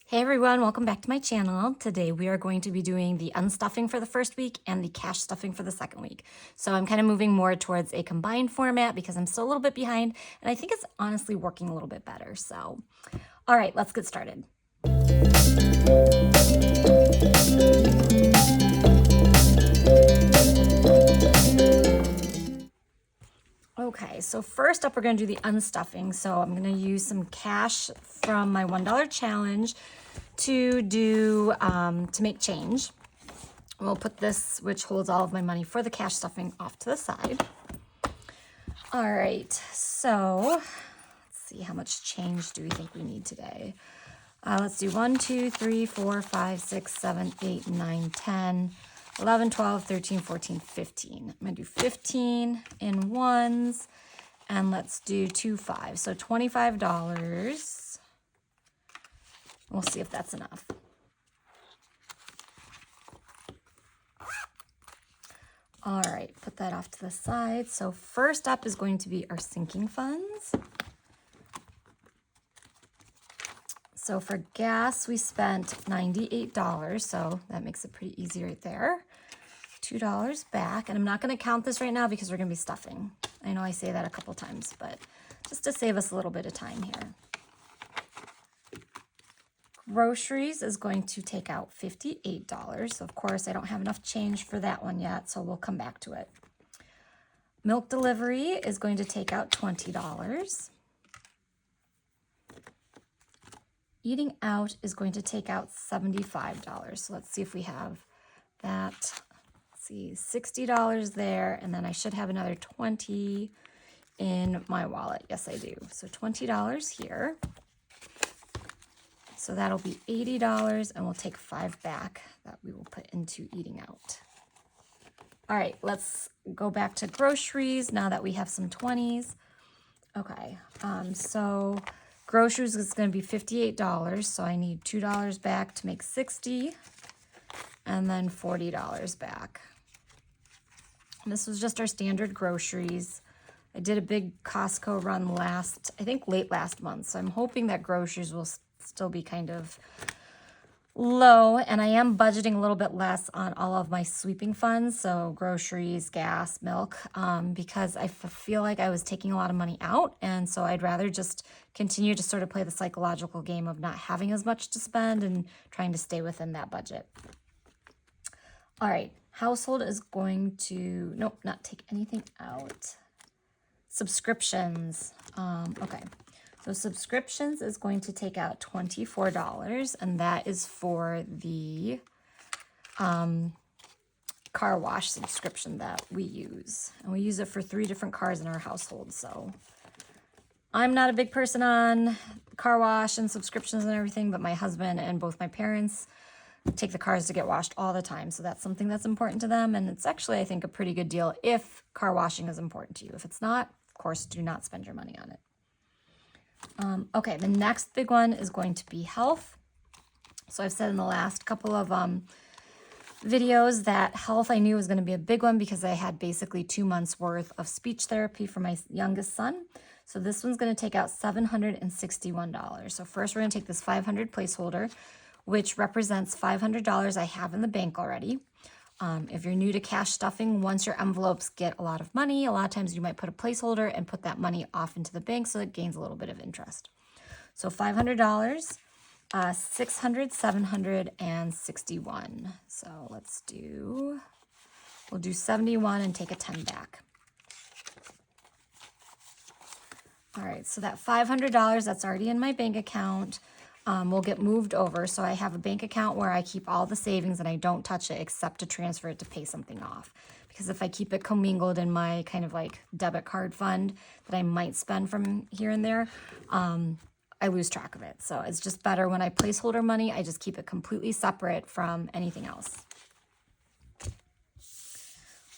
Hey everyone, welcome back to my channel. Today we are going to be doing the unstuffing for the first week and the cash stuffing for the second week. So I'm kind of moving more towards a combined format because I'm still a little bit behind and I think it's honestly working a little bit better. So, all right, let's get started. Okay, so first up, we're gonna do the unstuffing. So I'm gonna use some cash from my $1 challenge to do, to make change. We'll put this, which holds all of my money for the cash stuffing, off to the side. All right, so let's see, how much change do we think we need today? Let's do 1, 2, 3, 4, 5, 6, 7, 8, 9, 10, 11, 12, 13, 14, 15. I'm gonna do 15 in ones, and let's do 2 5. So $25. We'll see if that's enough. All right, put that off to the side. So first up is going to be our sinking funds. So for gas, we spent $98, so that makes it pretty easy right there. $2 back, and I'm not gonna count this right now because we're gonna be stuffing. I know I say that a couple times, but just to save us a little bit of time here. Groceries is going to take out $58. So of course I don't have enough change for that one yet, so we'll come back to it. Milk delivery is going to take out $20. Eating out is going to take out $75. So let's see if we have that. Let's see, $60 there, and then I should have another $20 in my wallet. Yes, I do. So $20 here. So that'll be $80, and we'll take $5 back that we will put into eating out. All right, let's go back to groceries now that we have some 20s. Okay, so groceries is going to be $58, so I need $2 back to make $60, and then $40 back. And this was just our standard groceries. I did a big Costco run late last month, so I'm hoping that groceries will still be kind of low, and I am budgeting a little bit less on all of my sweeping funds, so groceries, gas, milk, because I feel like I was taking a lot of money out, and so I'd rather just continue to sort of play the psychological game of not having as much to spend and trying to stay within that budget. All right, household is going to, nope, not take anything out. Subscriptions, okay. So subscriptions is going to take out $24, and that is for the car wash subscription that we use. And we use it for 3 different cars in our household. So I'm not a big person on car wash and subscriptions and everything, but my husband and both my parents take the cars to get washed all the time. So that's something that's important to them. And it's actually, I think, a pretty good deal if car washing is important to you. If it's not, of course, do not spend your money on it. Okay, the next big one is going to be health. So I've said in the last couple of videos that health I knew was going to be a big one because I had basically 2 months worth of speech therapy for my youngest son. So this one's going to take out $761. So first we're going to take this 500 placeholder, which represents $500 I have in the bank already. If you're new to cash stuffing, once your envelopes get a lot of money, a lot of times you might put a placeholder and put that money off into the bank so it gains a little bit of interest. So $500, 600, 761. So we'll do 71 and take a 10 back. All right, so that $500 that's already in my bank account will get moved over. So I have a bank account where I keep all the savings and I don't touch it except to transfer it to pay something off. Because if I keep it commingled in my kind of like debit card fund that I might spend from here and there, I lose track of it. So it's just better when I placeholder money, I just keep it completely separate from anything else.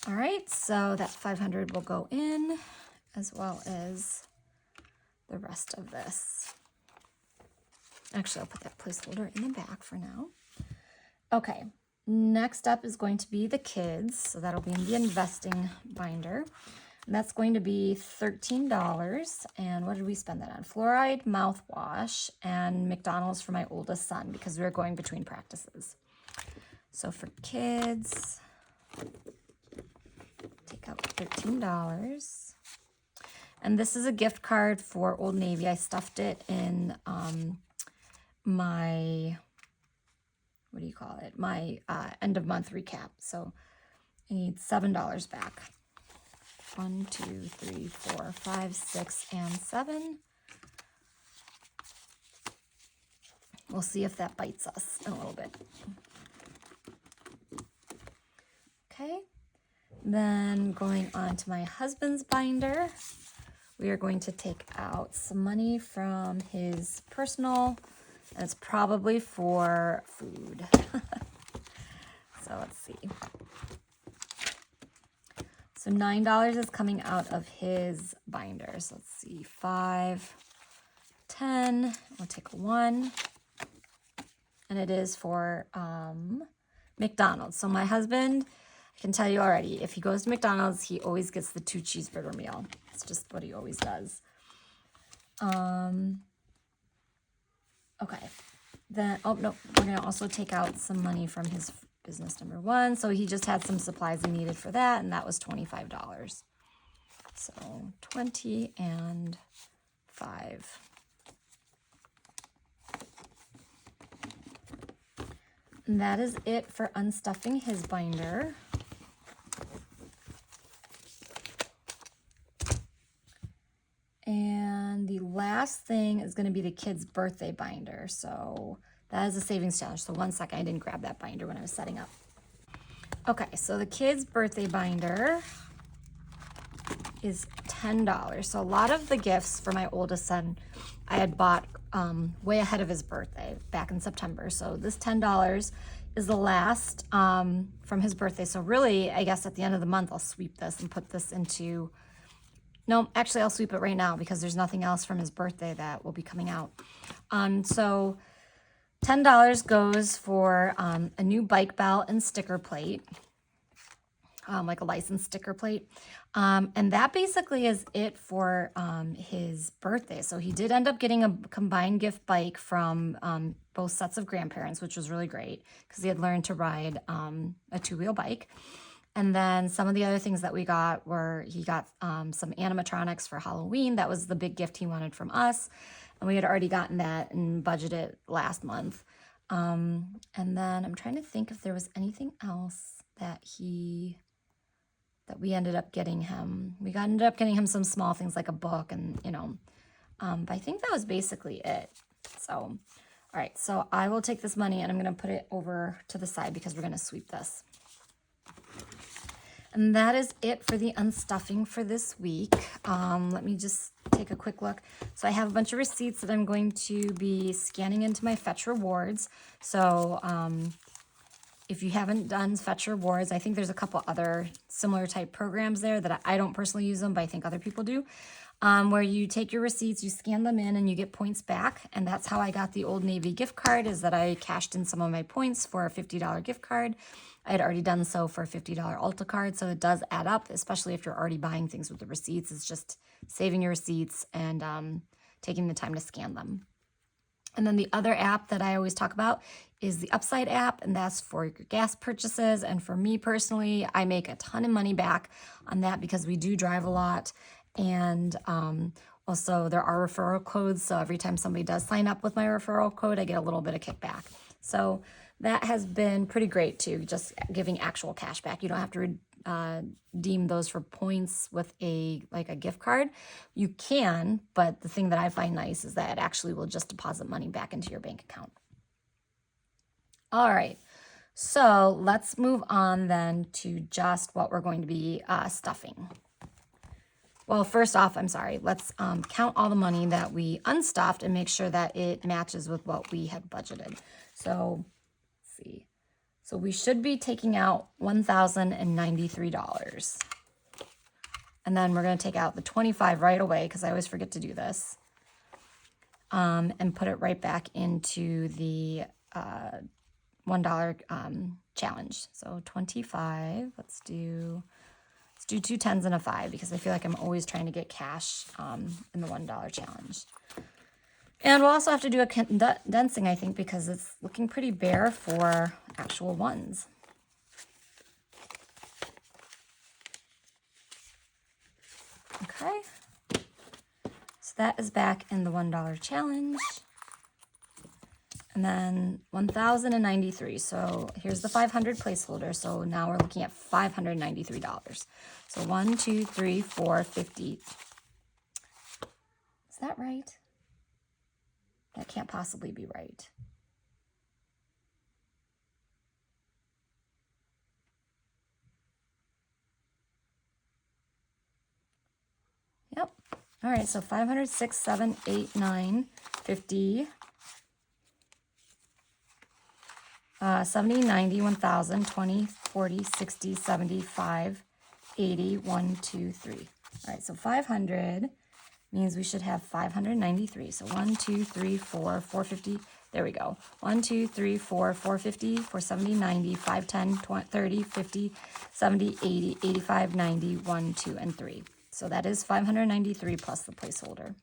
All right, so that 500 will go in as well as the rest of this. Actually, I'll put that placeholder in the back for now. Okay, next up is going to be the kids. So that'll be in the investing binder. And that's going to be $13. And what did we spend that on? Fluoride mouthwash and McDonald's for my oldest son because we were going between practices. So for kids, take out $13. And this is a gift card for Old Navy. I stuffed it in my, what do you call it? My end of month recap. So I need $7 back. 1, 2, 3, 4, 5, 6, and 7. We'll see if that bites us in a little bit. Okay. Then going on to my husband's binder, we are going to take out some money from his personal, and it's probably for food. So let's see. So $9 is coming out of his binders. Let's see, 5, 10, we'll take a 1. And it is for McDonald's. So my husband, I can tell you already, if he goes to McDonald's, he always gets the 2 cheeseburger meal. It's just what he always does. Okay. Then, oh, no, we're going to also take out some money from his business number 1. So he just had some supplies he needed for that, and that was $25. So 20 and 5. And that is it for unstuffing his binder. And the last thing is going to be the kid's birthday binder. So that is a savings challenge. So 1 second, I didn't grab that binder when I was setting up. Okay, so the kid's birthday binder is $10. So a lot of the gifts for my oldest son I had bought way ahead of his birthday back in September. So this $10 is the last from his birthday. So really, I guess at the end of the month, I'll sweep this and put this into, no, actually I'll sweep it right now because there's nothing else from his birthday that will be coming out. So $10 goes for a new bike belt and sticker plate. Like a license sticker plate. And that basically is it for his birthday. So he did end up getting a combined gift bike from both sets of grandparents, which was really great because he had learned to ride a 2-wheel bike. And then some of the other things that we got were he got some animatronics for Halloween. That was the big gift he wanted from us. And we had already gotten that and budgeted last month. And then I'm trying to think if there was anything else that we ended up getting him. We ended up getting him some small things like a book and, you know, but I think that was basically it. So, all right, so I will take this money and I'm going to put it over to the side because we're going to sweep this. And that is it for the unstuffing for this week. Let me just take a quick look. So I have a bunch of receipts that I'm going to be scanning into my Fetch Rewards. So, if you haven't done Fetch Rewards, I think there's a couple other similar type programs there that I don't personally use them, but I think other people do, where you take your receipts, you scan them in, and you get points back. And that's how I got the Old Navy gift card, is that I cashed in some of my points for a $50 gift card. I had already done so for a $50 Ulta card, so it does add up, especially if you're already buying things with the receipts. It's just saving your receipts and taking the time to scan them. And then the other app that I always talk about is the Upside app, and that's for your gas purchases. And for me personally, I make a ton of money back on that because we do drive a lot. And also there are referral codes. So every time somebody does sign up with my referral code, I get a little bit of kickback. So that has been pretty great too, just giving actual cash back. You don't have to redeem those for points with a gift card. You can, but the thing that I find nice is that it actually will just deposit money back into your bank account. All right, so let's move on then to just what we're going to be stuffing. Well, first off, I'm sorry, let's count all the money that we unstuffed and make sure that it matches with what we had budgeted. So let's see. So we should be taking out $1,093. And then we're going to take out the 25 right away because I always forget to do this. And put it right back into the $1 challenge. So 25, let's do Let's do 2 10s and a 5 because I feel like I'm always trying to get cash in the $1 challenge. And we'll also have to do a condensing, I think, because it's looking pretty bare for actual ones. Okay. So that is back in the $1 challenge. And then 1,093. So here's the 500 placeholder. So now we're looking at $593. So 1, 2, 3, 4, 50. Is that right? That can't possibly be right. Yep. All right. So 500, 6, 7, 8, 9, 50. 70, 90, 1,000, 20, 40, 60, 75, 80, 1, 2, 3. All right, so 500 means we should have 593. So 1, 2, 3, 4, 450. There we go. 1, 2, 3, 4, 450, 470, 90, 5, 10, 20, 30, 50, 70, 80, 85, 90, 1, 2, and 3. So that is 593 plus the placeholder.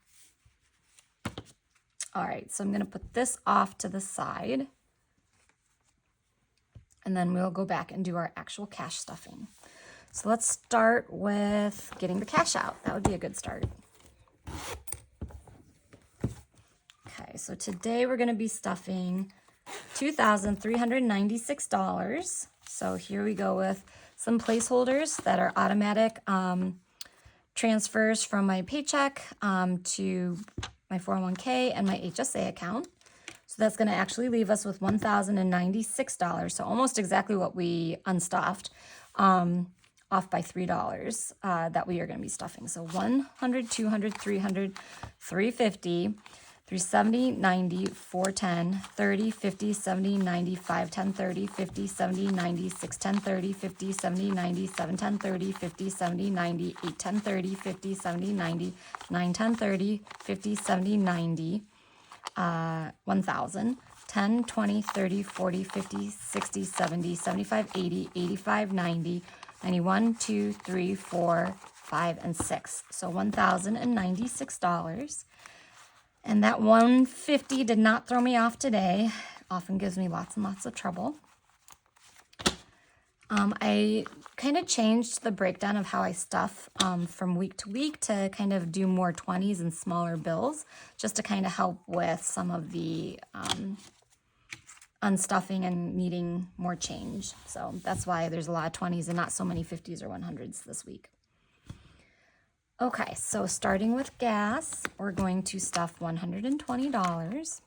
All right, so I'm going to put this off to the side. And then we'll go back and do our actual cash stuffing. So let's start with getting the cash out. That would be a good start. Okay, so today we're going to be stuffing $2,396. So here we go with some placeholders that are automatic transfers from my paycheck to my 401k and my HSA account. So that's going to actually leave us with $1,096. So almost exactly what we unstuffed, off by $3 that we are going to be stuffing. So 100, 200, 300, 350, 370, 90, 410, 30, 50, 70, 90, 510, 30, 50, 70, 90, 610, 30, 50, 70, 90, 710, 30, 50, 70, 90, 810, 30, 50, 70, 90, 910, 30, 50, 70, 90, 1,000, 10, 20, 30, 40, 50, 60, 70, 75, 80, 85, 90, 91, 2, 3, 4, 5, and 6. So $1,096. And that 150 did not throw me off today. Often gives me lots and lots of trouble. I kind of changed the breakdown of how I stuff from week to week to kind of do more 20s and smaller bills, just to kind of help with some of the unstuffing and needing more change. So that's why there's a lot of 20s and not so many 50s or 100s this week. Okay, so starting with gas, we're going to stuff $120.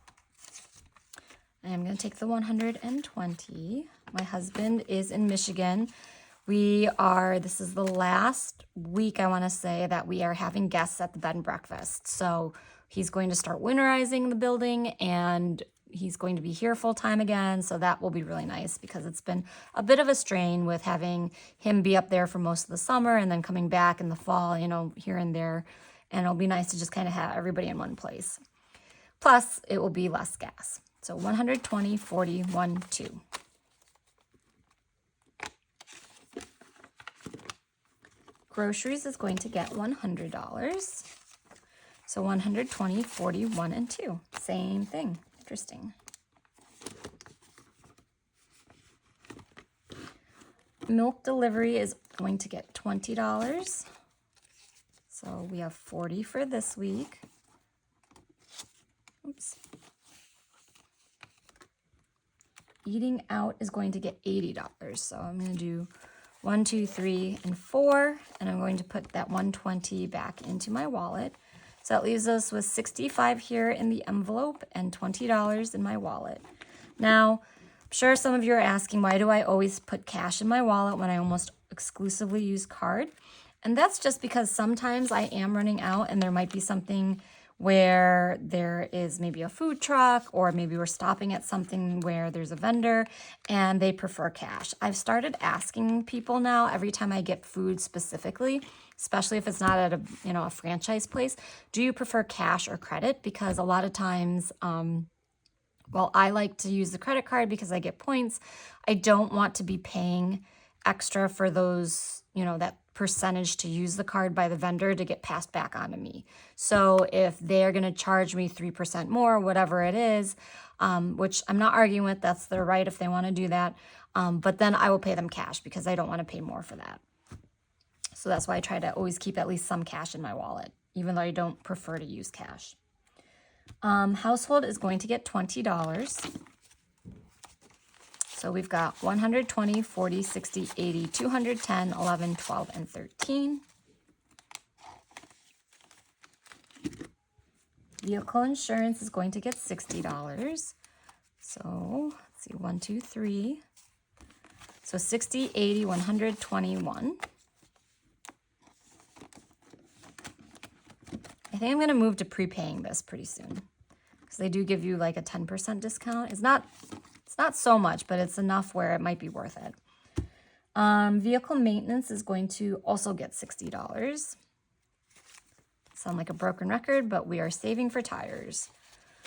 I'm going to take the 120. My husband is in Michigan. This is the last week, I want to say, that we are having guests at the bed and breakfast. So he's going to start winterizing the building and he's going to be here full time again. So that will be really nice because it's been a bit of a strain with having him be up there for most of the summer and then coming back in the fall, here and there. And it'll be nice to just kind of have everybody in one place. Plus, it will be less gas. So 120, 40, 1, 2. Groceries is going to get $100. So 120, 40, 1, and 2. Same thing. Interesting. Milk delivery is going to get $20. So we have 40 for this week. Oops. Eating out is going to get $80. So I'm going to do 1, 2, 3, and 4, and I'm going to put that 120 back into my wallet. So that leaves us with $65 here in the envelope and $20 in my wallet. Now, I'm sure some of you are asking, why do I always put cash in my wallet when I almost exclusively use card? And that's just because sometimes I am running out and there might be something where there is maybe a food truck, or maybe we're stopping at something where there's a vendor and they prefer cash. I've started asking people now every time I get food specifically, especially if it's not at a franchise place, do you prefer cash or credit? Because a lot of times, I like to use the credit card because I get points. I don't want to be paying extra for those, that percentage to use the card by the vendor to get passed back onto me. So if they're going to charge me 3% more, whatever it is, which I'm not arguing with, that's their right if they want to do that. But then I will pay them cash because I don't want to pay more for that. So that's why I try to always keep at least some cash in my wallet, even though I don't prefer to use cash. Household is going to get $20. So we've got 120, 40, 60, 80, 210, 11, 12, and 13. Vehicle insurance is going to get $60. So let's see, 1, 2, 3. So 60, 80, 121. I think I'm going to move to prepaying this pretty soon because they do give you like a 10% discount. It's not so much, but it's enough where it might be worth it. Vehicle maintenance is going to also get $60. Sound like a broken record, but we are saving for tires.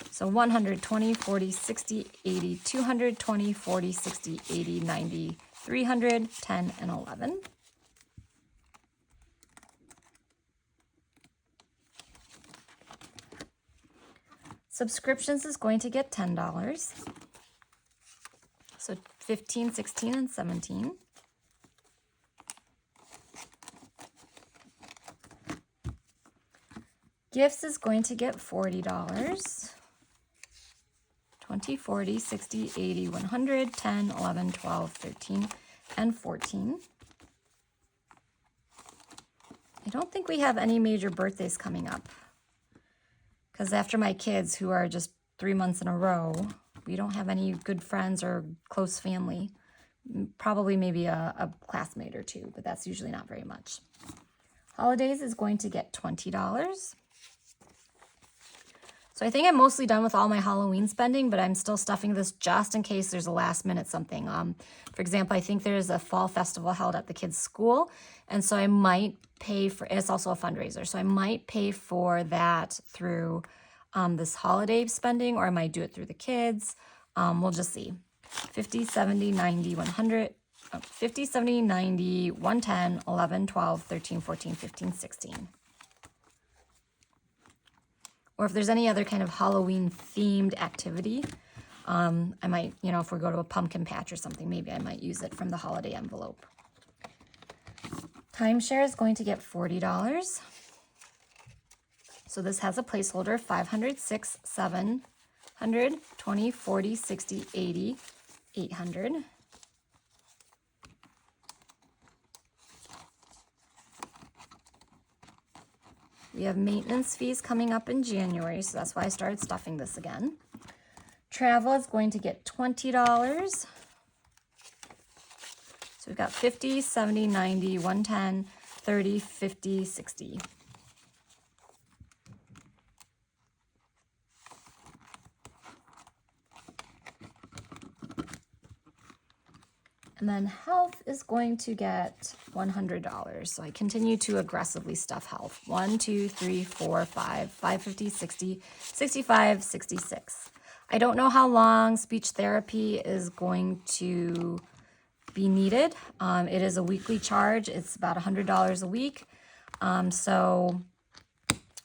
So 120, 40, 60, 80, 220, 40, 60, 80, 90, 300, 10, and 11. Subscriptions is going to get $10. So 15, 16, and 17. Gifts is going to get $40. 20, 40, 60, 80, 100, 10, 11, 12, 13, and 14. I don't think we have any major birthdays coming up. Because after my kids, who are just 3 months in a row, we don't have any good friends or close family. Probably maybe a classmate or two, but that's usually not very much. Holidays is going to get $20. So I think I'm mostly done with all my Halloween spending, but I'm still stuffing this just in case there's a last minute something. For example, I think there's a fall festival held at the kids' school, and so I might pay for, it's also a fundraiser, so I might pay for that through this holiday spending, or I might do it through the kids. We'll just see. 50, 70, 90, 100, 50, 70, 90, 110, 11, 12, 13, 14, 15, 16. Or if there's any other kind of Halloween themed activity, I might, if we go to a pumpkin patch or something, maybe I might use it from the holiday envelope. Timeshare is going to get $40. So this has a placeholder, 500, 6, 700, 20, 40, 60, 80, 800. We have maintenance fees coming up in January, so that's why I started stuffing this again. Travel is going to get $20. So we've got 50, 70, 90, 110, 30, 50, 60. And then health is going to get $100. So I continue to aggressively stuff health. 1, 2, 3, 4, 5, 550, 60, 65, 66. I don't know how long speech therapy is going to be needed. It is a weekly charge. It's about $100 a week. So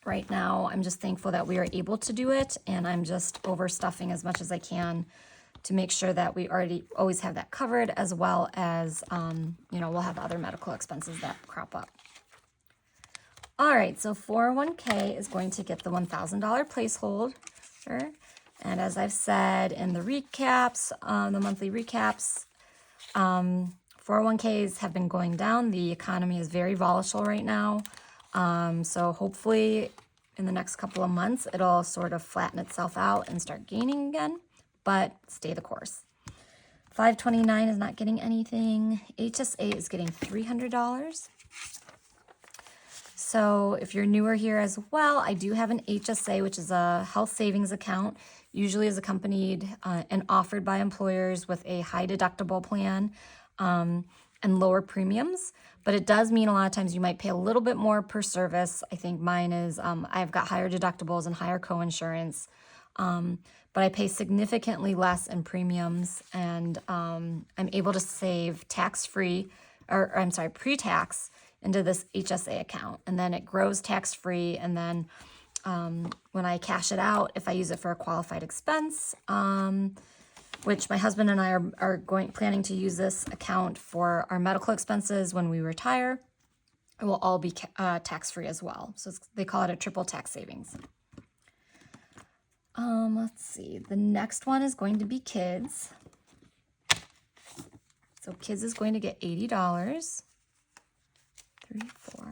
right now I'm just thankful that we are able to do it, and I'm just overstuffing as much as I can to make sure that we always have that covered, as well as, we'll have other medical expenses that crop up. All right, so 401k is going to get the $1,000 placeholder. And as I've said in the recaps, the monthly recaps, 401ks have been going down. The economy is very volatile right now. So hopefully in the next couple of months, it'll sort of flatten itself out and start gaining again. But stay the course. 529 is not getting anything. HSA is getting $300. So if you're newer here as well, I do have an HSA, which is a health savings account, usually is accompanied and offered by employers with a high deductible plan and lower premiums. But it does mean a lot of times you might pay a little bit more per service. I think mine is, I've got higher deductibles and higher coinsurance. But I pay significantly less in premiums, and I'm able to save tax-free or I'm sorry, pre-tax into this HSA account. And then it grows tax-free. And then when I cash it out, if I use it for a qualified expense, which my husband and I are planning to use this account for our medical expenses when we retire, it will all be tax-free as well. So they call it a triple tax savings. Let's see. The next one is going to be kids. So kids is going to get $80. 3, 4.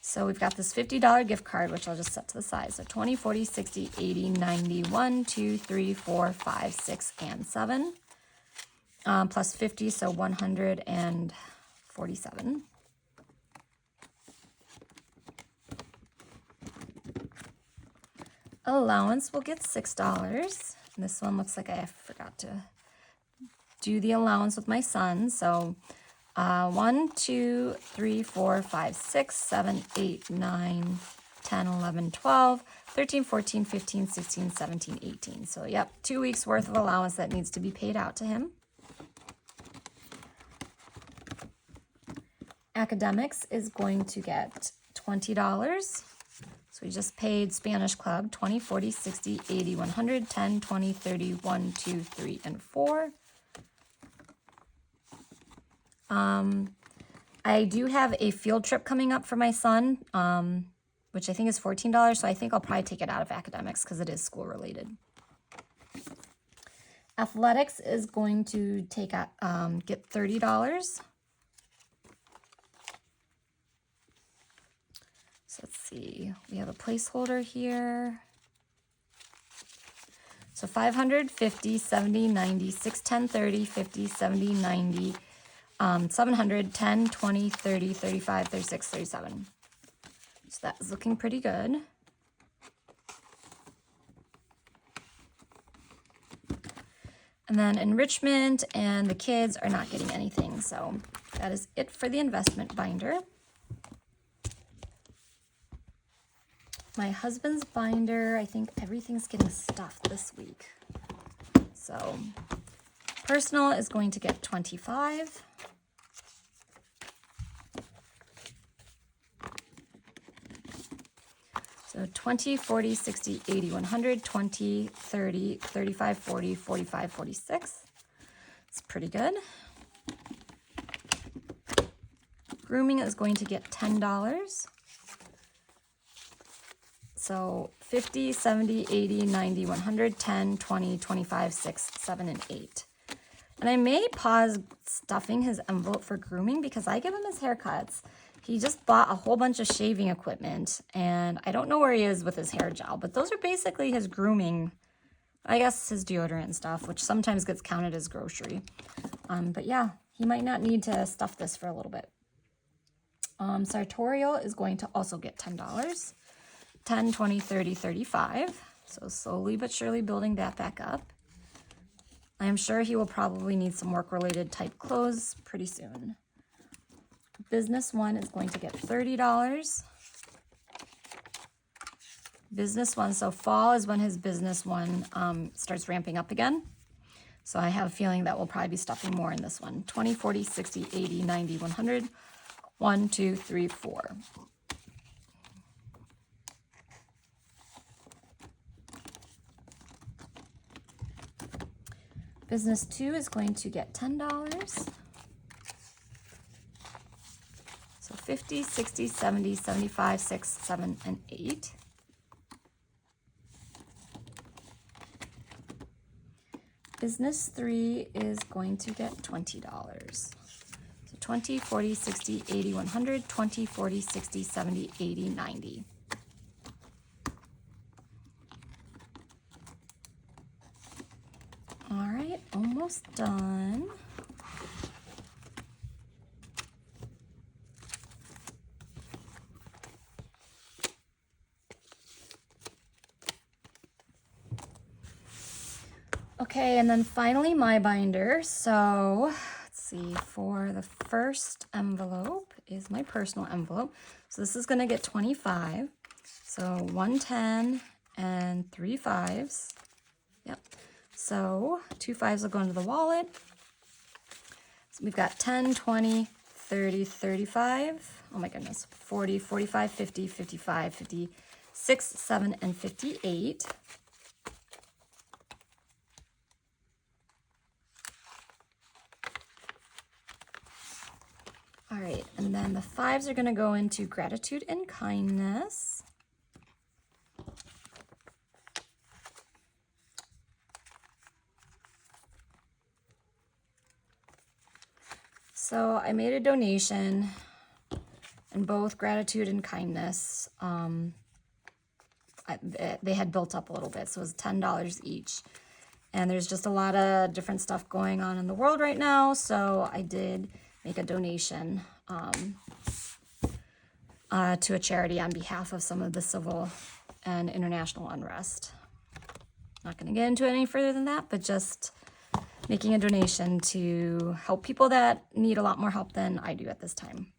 So we've got this $50 gift card, which I'll just set to the side. So 20, 40, 60, 80, 90, 1, 2, 3, 4, 5, 6, and 7. Plus 50, so 147. Allowance will get $6. And this one looks like I forgot to do the allowance with my son. So 1, 2, 3, 4, 5, 6, 7, 8, 9, 10, 11, 12, 13, 14, 15, 16, 17, 18. So yep, 2 weeks worth of allowance that needs to be paid out to him. Academics is going to get $20. So we just paid Spanish Club 20, 40, 60, 80, 100, 10, 20, 30, 1, 2, 3, and 4. I do have a field trip coming up for my son, which I think is $14. So I think I'll probably take it out of academics because it is school related. Athletics is going to get $30. So let's see, we have a placeholder here. So 500, 50, 70, 90, 6, 10, 30, 50, 70, 90, 700, 10, 20, 30, 35, 36, 37. So that is looking pretty good. And then enrichment and the kids are not getting anything. So that is it for the investment binder. My husband's binder, I think everything's getting stuffed this week. So personal is going to get 25. So 20, 40, 60, 80, 100, 20, 30, 35, 40, 45, 46. It's pretty good. Grooming is going to get $10. So 50, 70, 80, 90, 100, 10, 20, 25, 6, 7, and 8. And I may pause stuffing his envelope for grooming because I give him his haircuts. He just bought a whole bunch of shaving equipment, and I don't know where he is with his hair gel, but those are basically his grooming, I guess his deodorant and stuff, which sometimes gets counted as grocery. But yeah, he might not need to stuff this for a little bit. Sartorial is going to also get $10. 10, 20, 30, 35. So slowly but surely building that back up. I am sure he will probably need some work-related type clothes pretty soon. Business one is going to get $30. Business one, so fall is when his business one starts ramping up again. So I have a feeling that we'll probably be stuffing more in this one. 20, 40, 60, 80, 90, 100, 1, 2, 3, 4. Business 2 is going to get $10. So 50, 60, 70, 75, 6, 7, and 8. Business 3 is going to get $20. So 20, 40, 60, 80, 100, 20, 40, 60, 70, 80, 90. All right, almost done. Okay, and then finally my binder. So let's see, for the first envelope is my personal envelope. So this is gonna get 25. So 110 and 3 5s. Yep. So 2 5s will go into the wallet. we've got 10, 20, 30, 35. Oh my goodness. 40, 45, 50, 55, 56, 7, and 58. All right, and then the 5s are going to go into gratitude and kindness. So I made a donation in both gratitude and kindness. They had built up a little bit, so it was $10 each. And there's just a lot of different stuff going on in the world right now, so I did make a donation to a charity on behalf of some of the civil and international unrest. Not going to get into it any further than that, but just making a donation to help people that need a lot more help than I do at this time.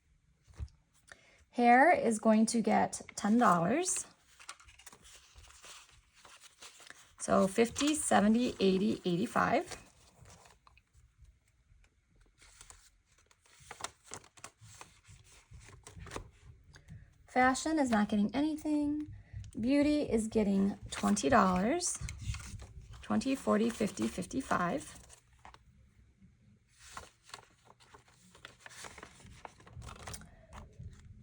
Hair is going to get $10. So 50, 70, 80, 85. Fashion is not getting anything. Beauty is getting $20. 20, 40, 50, 55.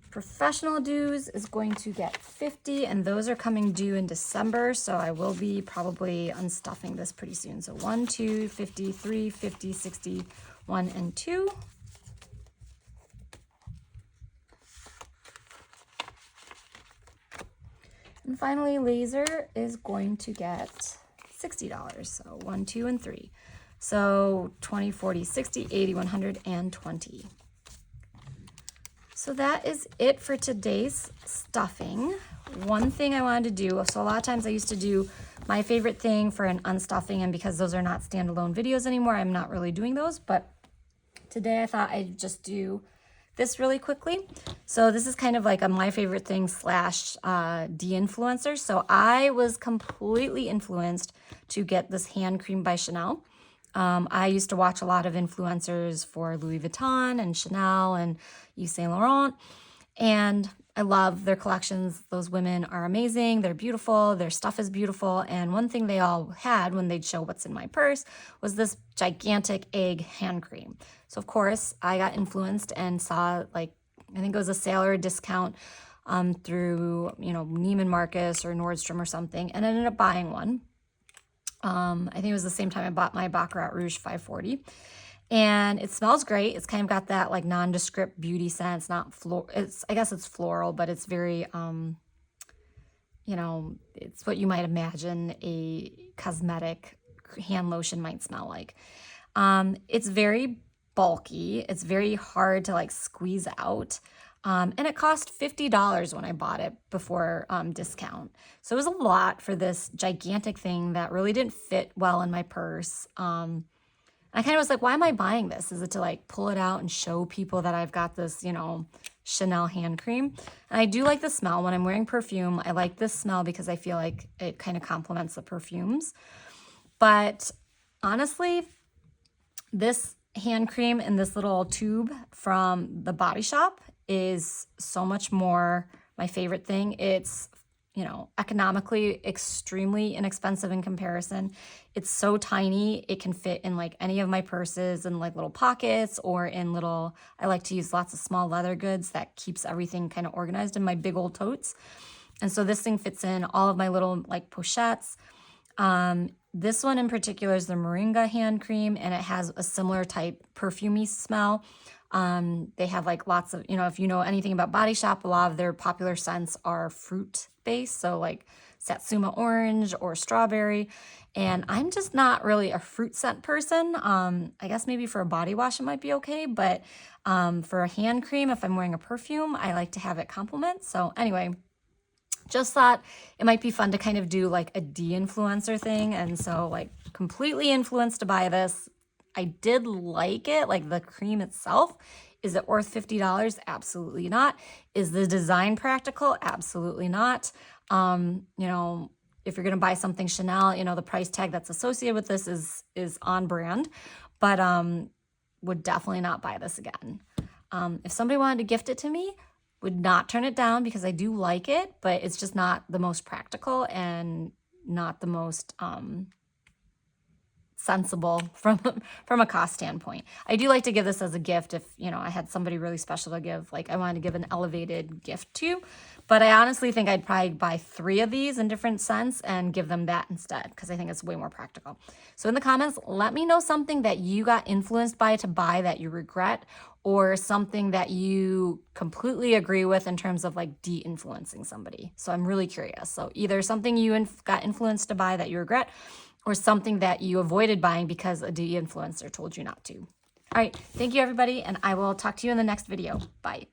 Professional dues is going to get 50, and those are coming due in December, so I will be probably unstuffing this pretty soon. So 1, 2, 50, 3, 50, 60, 1, and 2. And finally, laser is going to get $60. So 1, 2, and 3. So 20, 40, 60, 80, 100, and 20. So that is it for today's stuffing. One thing I wanted to do, so a lot of times I used to do my favorite thing for an unstuffing, and because those are not standalone videos anymore, I'm not really doing those, but today I thought I'd just do this really quickly. So this is kind of like a my favorite thing slash de-influencer. So I was completely influenced to get this hand cream by Chanel. I used to watch a lot of influencers for Louis Vuitton and Chanel and Yves Saint Laurent, and I love their collections. Those women are amazing. They're beautiful. Their stuff is beautiful. And one thing they all had when they'd show what's in my purse was this gigantic egg hand cream. So of course I got influenced and saw, like, I think it was a sale or a discount through, Neiman Marcus or Nordstrom or something, and I ended up buying one. I think it was the same time I bought my Baccarat Rouge 540. And it smells great. It's kind of got that like nondescript beauty scent. It's not I guess it's floral, but it's very, it's what you might imagine a cosmetic hand lotion might smell like. It's very bulky. It's very hard to like squeeze out. And it cost $50 when I bought it before discount. So it was a lot for this gigantic thing that really didn't fit well in my purse. I kind of was like, why am I buying this? Is it to like pull it out and show people that I've got this, Chanel hand cream? And I do like the smell. When I'm wearing perfume, I like this smell because I feel like it kind of complements the perfumes. But honestly, this hand cream in this little tube from the Body Shop is so much more my favorite thing. It's economically extremely inexpensive in comparison. It's so tiny. It can fit in like any of my purses and like little pockets, or in little, I like to use lots of small leather goods that keeps everything kind of organized in my big old totes. And so this thing fits in all of my little like pochettes. This one in particular is the Moringa hand cream, and it has a similar type perfumey smell. They have like lots of, if you know anything about Body Shop, a lot of their popular scents are fruit based. So like Satsuma orange or strawberry. And I'm just not really a fruit scent person. I guess maybe for a body wash it might be okay. But for a hand cream, if I'm wearing a perfume, I like to have it complement. So anyway, just thought it might be fun to kind of do like a de-influencer thing. And so like completely influenced to buy this. I did like it, like the cream itself. Is it worth $50? Absolutely not. Is the design practical? Absolutely not. If you're gonna buy something Chanel, the price tag that's associated with this is on brand. But would definitely not buy this again. If somebody wanted to gift it to me, would not turn it down because I do like it, but it's just not the most practical and not the most sensible from a cost standpoint. I do like to give this as a gift if, you know, I had somebody really special to give, like I wanted to give an elevated gift to, but I honestly think I'd probably buy 3 of these in different scents and give them that instead because I think it's way more practical. So in the comments, let me know something that you got influenced by to buy that you regret, or something that you completely agree with in terms of like de-influencing somebody. So I'm really curious. So either something you got influenced to buy that you regret, or something that you avoided buying because a de-influencer told you not to. All right, thank you everybody, and I will talk to you in the next video. Bye.